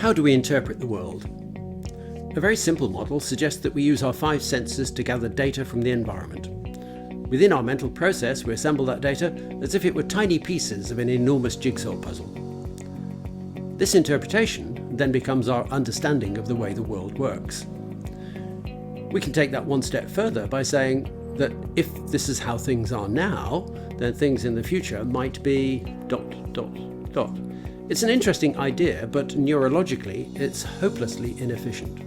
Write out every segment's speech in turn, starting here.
How do we interpret the world? A very simple model suggests that we use our 5 senses to gather data from the environment. Within our mental process, we assemble that data as if it were tiny pieces of an enormous jigsaw puzzle. This interpretation then becomes our understanding of the way the world works. We can take that one step further by saying that if this is how things are now, then things in the future might be ... It's an interesting idea, but neurologically it's hopelessly inefficient.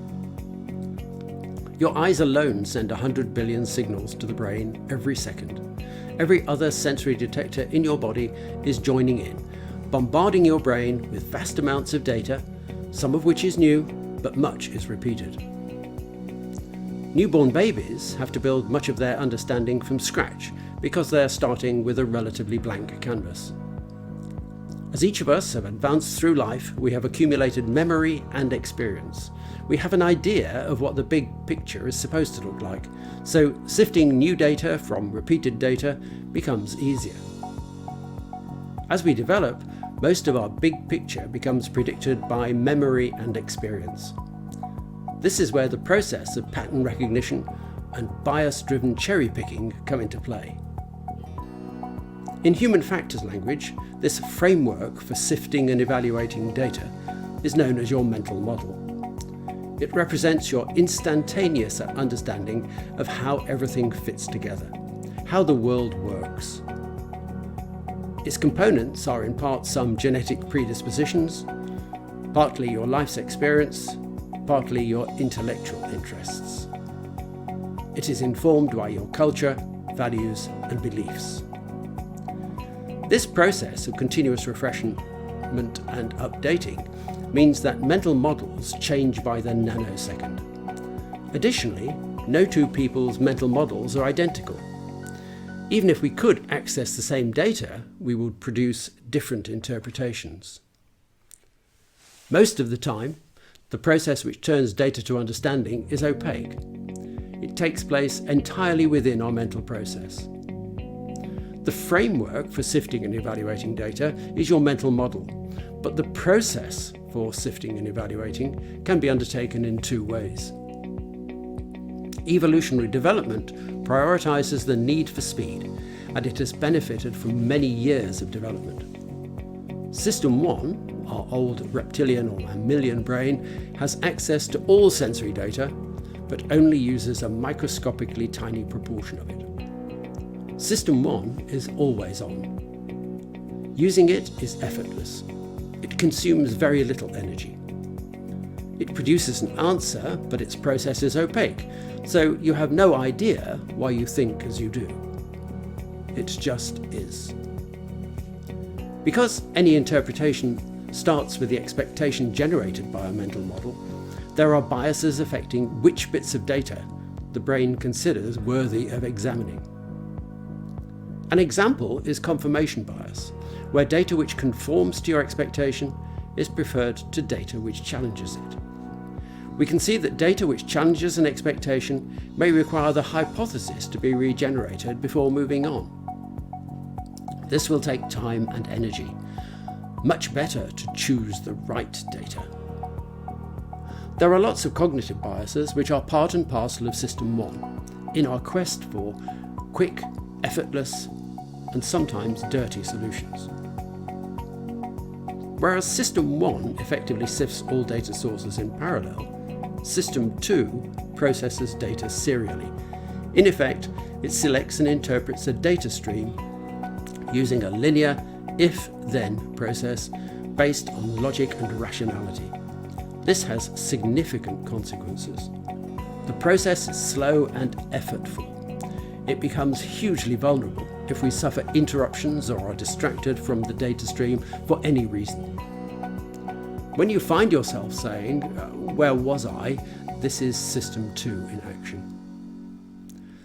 Your eyes alone send 100 billion signals to the brain every second. Every other sensory detector in your body is joining in, bombarding your brain with vast amounts of data, some of which is new, but much is repeated. Newborn babies have to build much of their understanding from scratch because they are starting with a relatively blank canvas. As each of us have advanced through life, we have accumulated memory and experience. We have an idea of what the big picture is supposed to look like, so sifting new data from repeated data becomes easier. As we develop, most of our big picture becomes predicted by memory and experience. This is where the process of pattern recognition and bias-driven cherry-picking come into play. In human factors language, this framework for sifting and evaluating data is known as your mental model. It represents your instantaneous understanding of how everything fits together, how the world works. Its components are in part some genetic predispositions, partly your life's experience, partly your intellectual interests. It is informed by your culture, values, and beliefs. This process of continuous refreshment and updating means that mental models change by the nanosecond. Additionally, no two people's mental models are identical. Even if we could access the same data, we would produce different interpretations. Most of the time, the process which turns data to understanding is opaque. It takes place entirely within our mental process. The framework for sifting and evaluating data is your mental model, but the process for sifting and evaluating can be undertaken in 2 ways. Evolutionary development prioritizes the need for speed, and it has benefited from many years of development. System 1, our old reptilian or mammalian brain, has access to all sensory data, but only uses a microscopically tiny proportion of it. System 1 is always on. Using it is effortless. It consumes very little energy. It produces an answer, but its process is opaque, so you have no idea why you think as you do. It just is. Because any interpretation starts with the expectation generated by a mental model, there are biases affecting which bits of data the brain considers worthy of examining. An example is confirmation bias, where data which conforms to your expectation is preferred to data which challenges it. We can see that data which challenges an expectation may require the hypothesis to be regenerated before moving on. This will take time and energy. Much better to choose the right data. There are lots of cognitive biases which are part and parcel of System 1 in our quest for quick, effortless, and sometimes dirty solutions. Whereas System 1 effectively sifts all data sources in parallel, System 2 processes data serially. In effect, it selects and interprets a data stream using a linear if-then process based on logic and rationality. This has significant consequences. The process is slow and effortful. It becomes hugely vulnerable if we suffer interruptions or are distracted from the data stream for any reason. When you find yourself saying, "Where was I?" this is System 2 in action.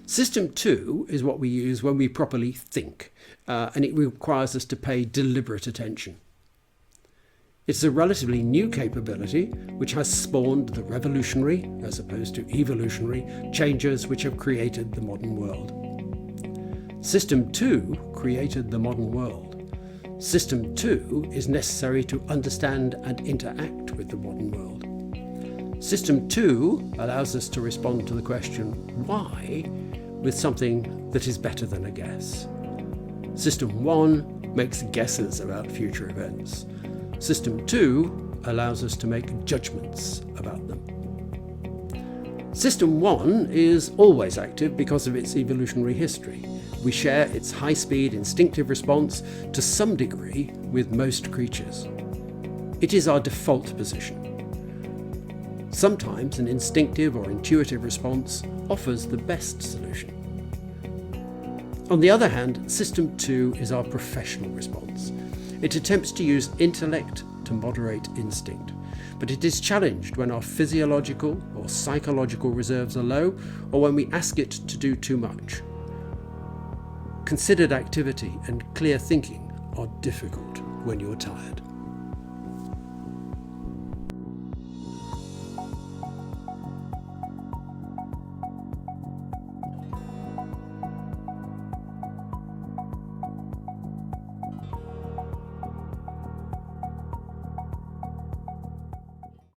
System 2 is what we use when we properly think, and it requires us to pay deliberate attention. It's a relatively new capability which has spawned the revolutionary, as opposed to evolutionary, changes which have created the modern world. System 2 created the modern world. System 2 is necessary to understand and interact with the modern world. System 2 allows us to respond to the question why with something that is better than a guess. System 1 makes guesses about future events. System 2 allows us to make judgments about them. System 1 is always active because of its evolutionary history. We share its high-speed instinctive response to some degree with most creatures. It is our default position. Sometimes an instinctive or intuitive response offers the best solution. On the other hand, System 2 is our professional response. It attempts to use intellect to moderate instinct, but it is challenged when our physiological or psychological reserves are low, or when we ask it to do too much. Considered activity and clear thinking are difficult when you're tired.